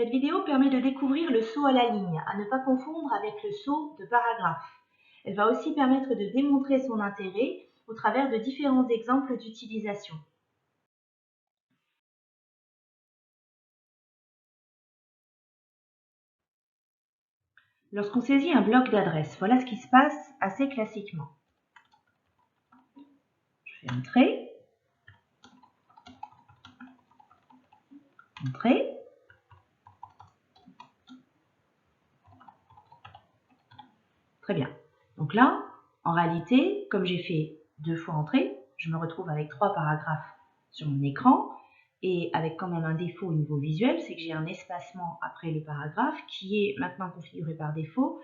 Cette vidéo permet de découvrir le saut à la ligne, à ne pas confondre avec le saut de paragraphe. Elle va aussi permettre de démontrer son intérêt au travers de différents exemples d'utilisation. Lorsqu'on saisit un bloc d'adresse, voilà ce qui se passe assez classiquement. Je fais entrer, entrer, très bien. Donc là, en réalité, comme j'ai fait 2 fois entrer, je me retrouve avec 3 paragraphes sur mon écran et avec quand même un défaut au niveau visuel, c'est que j'ai un espacement après le paragraphe qui est maintenant configuré par défaut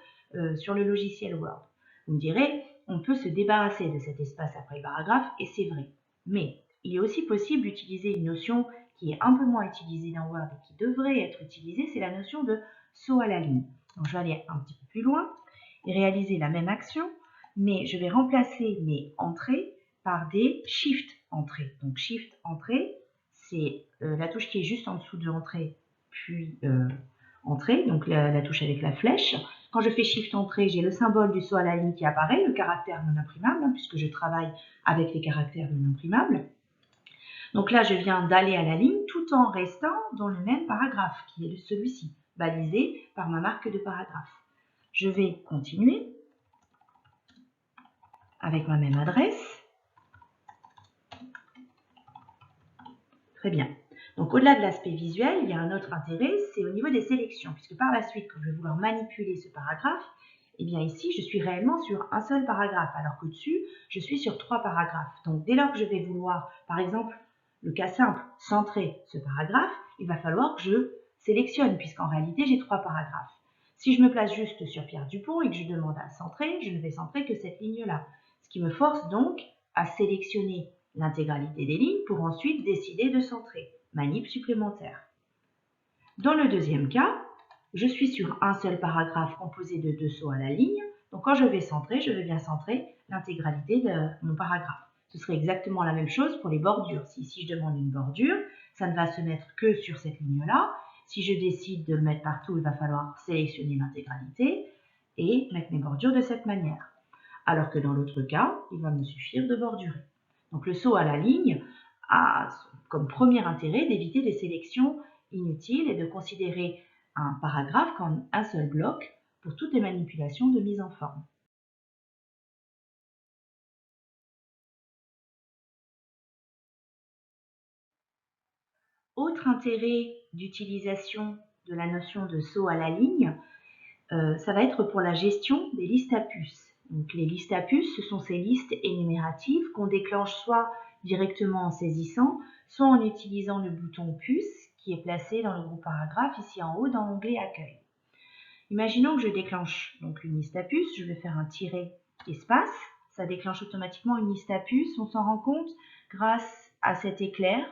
sur le logiciel Word. Vous me direz, on peut se débarrasser de cet espace après le paragraphe et c'est vrai. Mais il est aussi possible d'utiliser une notion qui est un peu moins utilisée dans Word et qui devrait être utilisée, c'est la notion de saut à la ligne. Donc je vais aller un petit peu plus loin et réaliser la même action, mais je vais remplacer mes entrées par des shift entrées. Donc shift entrée, c'est la touche qui est juste en dessous de entrée, puis entrée, donc la touche avec la flèche. Quand je fais shift entrée, j'ai le symbole du saut à la ligne qui apparaît, le caractère non imprimable, puisque je travaille avec les caractères non imprimables. Donc là, je viens d'aller à la ligne tout en restant dans le même paragraphe, qui est celui-ci, balisé par ma marque de paragraphe. Je vais continuer avec ma même adresse. Très bien. Donc au-delà de l'aspect visuel, il y a un autre intérêt, c'est au niveau des sélections, puisque par la suite, quand je vais vouloir manipuler ce paragraphe, eh bien ici, je suis réellement sur un seul paragraphe, alors qu'au-dessus, je suis sur 3 paragraphes. Donc dès lors que je vais vouloir, par exemple, le cas simple, centrer ce paragraphe, il va falloir que je sélectionne, puisqu'en réalité, j'ai 3 paragraphes. Si je me place juste sur Pierre Dupont et que je demande à centrer, je ne vais centrer que cette ligne-là, ce qui me force donc à sélectionner l'intégralité des lignes pour ensuite décider de centrer. Manip supplémentaire. Dans le deuxième cas, je suis sur un seul paragraphe composé de 2 sauts à la ligne. Donc quand je vais centrer, je vais bien centrer l'intégralité de mon paragraphe. Ce serait exactement la même chose pour les bordures. Si ici je demande une bordure, ça ne va se mettre que sur cette ligne-là. Si je décide de le mettre partout, il va falloir sélectionner l'intégralité et mettre mes bordures de cette manière. Alors que dans l'autre cas, il va me suffire de bordurer. Donc le saut à la ligne a comme premier intérêt d'éviter des sélections inutiles et de considérer un paragraphe comme un seul bloc pour toutes les manipulations de mise en forme. Autre intérêt d'utilisation de la notion de saut à la ligne, ça va être pour la gestion des listes à puces. Donc les listes à puces, ce sont ces listes énumératives qu'on déclenche soit directement en saisissant, soit en utilisant le bouton puce qui est placé dans le groupe paragraphe ici en haut dans l'onglet accueil. Imaginons que je déclenche donc une liste à puces, je vais faire un tiret espace, ça déclenche automatiquement une liste à puces, on s'en rend compte grâce à cet éclair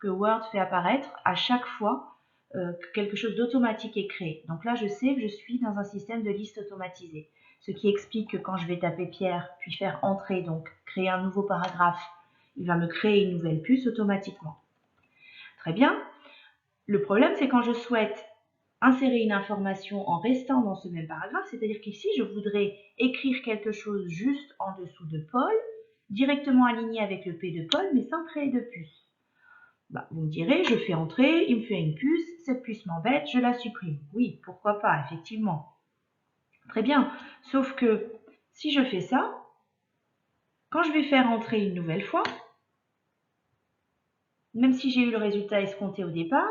que Word fait apparaître à chaque fois que quelque chose d'automatique est créé. Donc là, je sais que je suis dans un système de liste automatisée, ce qui explique que quand je vais taper Pierre, puis faire entrer, donc créer un nouveau paragraphe, il va me créer une nouvelle puce automatiquement. Très bien. Le problème, c'est quand je souhaite insérer une information en restant dans ce même paragraphe, c'est-à-dire qu'ici, je voudrais écrire quelque chose juste en dessous de Paul, directement aligné avec le P de Paul, mais sans créer de puce. Vous me direz, je fais entrer, il me fait une puce, cette puce m'embête, je la supprime. Oui, pourquoi pas, effectivement. Très bien, sauf que si je fais ça, quand je vais faire entrer une nouvelle fois, même si j'ai eu le résultat escompté au départ,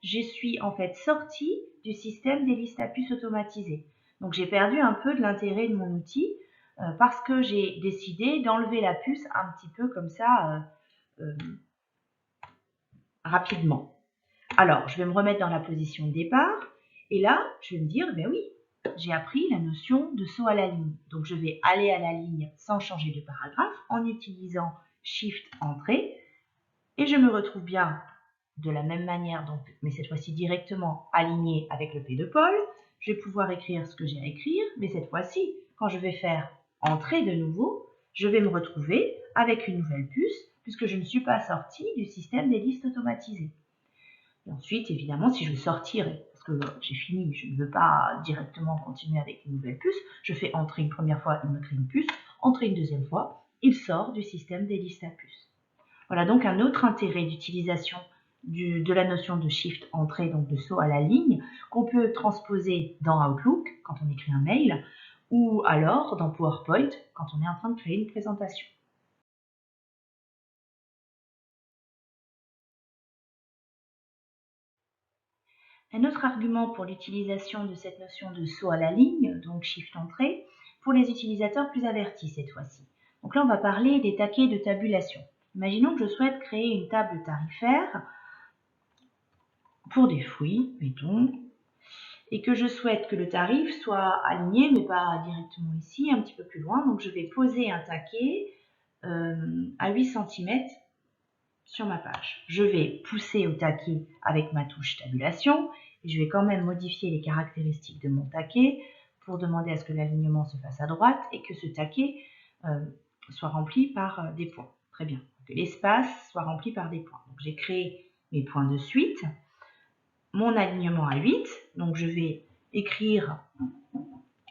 je suis en fait sortie du système des listes à puces automatisées. Donc j'ai perdu un peu de l'intérêt de mon outil parce que j'ai décidé d'enlever la puce un petit peu comme ça rapidement. Alors je vais me remettre dans la position de départ et là je vais me dire, ben oui, j'ai appris la notion de saut à la ligne. Donc je vais aller à la ligne sans changer de paragraphe en utilisant Shift Entrée et je me retrouve bien de la même manière, donc, mais cette fois-ci directement aligné avec le P de Paul. Je vais pouvoir écrire ce que j'ai à écrire, mais cette fois-ci, quand je vais faire entrer de nouveau, je vais me retrouver avec une nouvelle puce, puisque je ne suis pas sortie du système des listes automatisées. Et ensuite, évidemment, si je veux sortir, parce que j'ai fini, je ne veux pas directement continuer avec une nouvelle puce, je fais entrer une première fois, il me crée une puce, entrer une deuxième fois, il sort du système des listes à puces. Voilà donc un autre intérêt d'utilisation de la notion de shift entrée, donc de saut à la ligne, qu'on peut transposer dans Outlook quand on écrit un mail, ou alors dans PowerPoint quand on est en train de créer une présentation. Un autre argument pour l'utilisation de cette notion de saut à la ligne, donc shift entrée, pour les utilisateurs plus avertis cette fois-ci. Donc là, on va parler des taquets de tabulation. Imaginons que je souhaite créer une table tarifaire pour des fruits, mettons, et que je souhaite que le tarif soit aligné, mais pas directement ici, un petit peu plus loin. Donc je vais poser un taquet à 8 cm sur ma page. Je vais pousser au taquet avec ma touche tabulation et je vais quand même modifier les caractéristiques de mon taquet pour demander à ce que l'alignement se fasse à droite et que ce taquet soit rempli par des points. Très bien. Que l'espace soit rempli par des points. Donc j'ai créé mes points de suite, mon alignement à 8, donc je vais écrire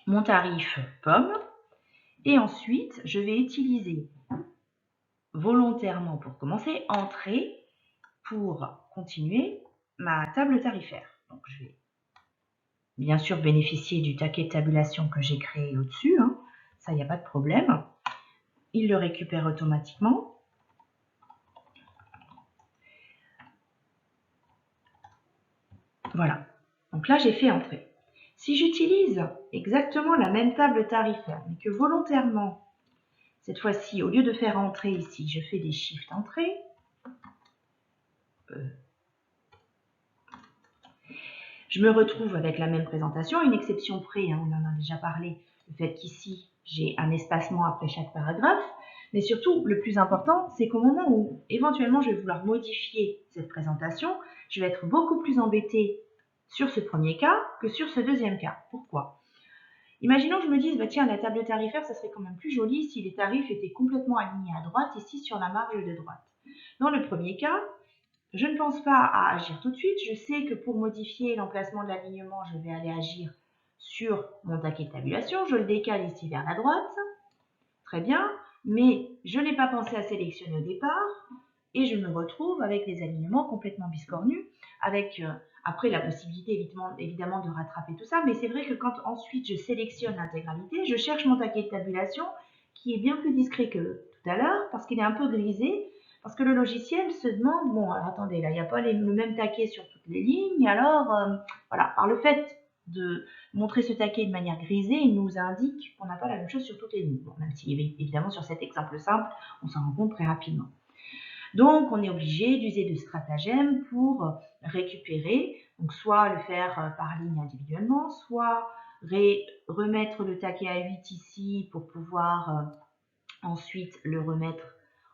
mon tarif pomme et ensuite je vais utiliser volontairement pour commencer entrée pour continuer ma table tarifaire. Donc je vais bien sûr bénéficier du taquet de tabulation que j'ai créé au-dessus, hein. Ça il n'y a pas de problème. Il le récupère automatiquement. Voilà, donc là j'ai fait entrer. Si j'utilise exactement la même table tarifaire, mais que volontairement, cette fois-ci, au lieu de faire entrer ici, je fais des shift entrée, je me retrouve avec la même présentation, une exception près, hein, on en a déjà parlé, le fait qu'ici, j'ai un espacement après chaque paragraphe, mais surtout, le plus important, c'est qu'au moment où, éventuellement, je vais vouloir modifier cette présentation, je vais être beaucoup plus embêtée sur ce premier cas que sur ce deuxième cas. Pourquoi ? Imaginons que je me dise, bah tiens, la table tarifaire, ça serait quand même plus joli si les tarifs étaient complètement alignés à droite, ici sur la marge de droite. Dans le premier cas, je ne pense pas à agir tout de suite. Je sais que pour modifier l'emplacement de l'alignement, je vais aller agir sur mon taquet de tabulation. Je le décale ici vers la droite. Très bien. Mais je n'ai pas pensé à sélectionner au départ. Et je me retrouve avec des alignements complètement biscornus, avec après la possibilité évidemment de rattraper tout ça. Mais c'est vrai que quand ensuite je sélectionne l'intégralité, je cherche mon taquet de tabulation qui est bien plus discret que tout à l'heure parce qu'il est un peu grisé. Parce que le logiciel se demande, bon, alors attendez, là, il n'y a pas le même taquet sur toutes les lignes. Alors, voilà, par le fait de montrer ce taquet de manière grisée, il nous indique qu'on n'a pas la même chose sur toutes les lignes. Bon, même si, évidemment, sur cet exemple simple, on s'en rend compte très rapidement. Donc, on est obligé d'user de stratagèmes pour récupérer, donc soit le faire par ligne individuellement, soit remettre le taquet à 8 ici pour pouvoir ensuite le remettre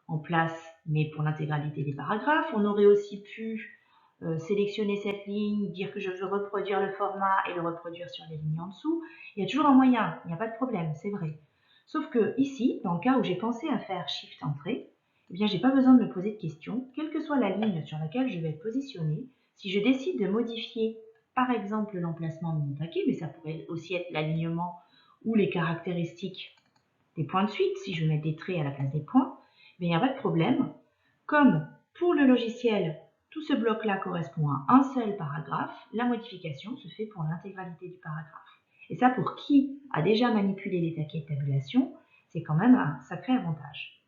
en place, mais pour l'intégralité des paragraphes. On aurait aussi pu sélectionner cette ligne, dire que je veux reproduire le format et le reproduire sur les lignes en dessous. Il y a toujours un moyen, il n'y a pas de problème, c'est vrai. Sauf que ici, dans le cas où j'ai pensé à faire Shift Entrée, eh bien, j'ai pas besoin de me poser de questions, quelle que soit la ligne sur laquelle je vais être positionnée. Si je décide de modifier, par exemple, l'emplacement de mon taquet, mais ça pourrait aussi être l'alignement ou les caractéristiques des points de suite, si je mets des traits à la place des points, mais il n'y a pas de problème. Comme pour le logiciel, tout ce bloc-là correspond à un seul paragraphe, la modification se fait pour l'intégralité du paragraphe. Et ça, pour qui a déjà manipulé les taquets de tabulation, c'est quand même un sacré avantage.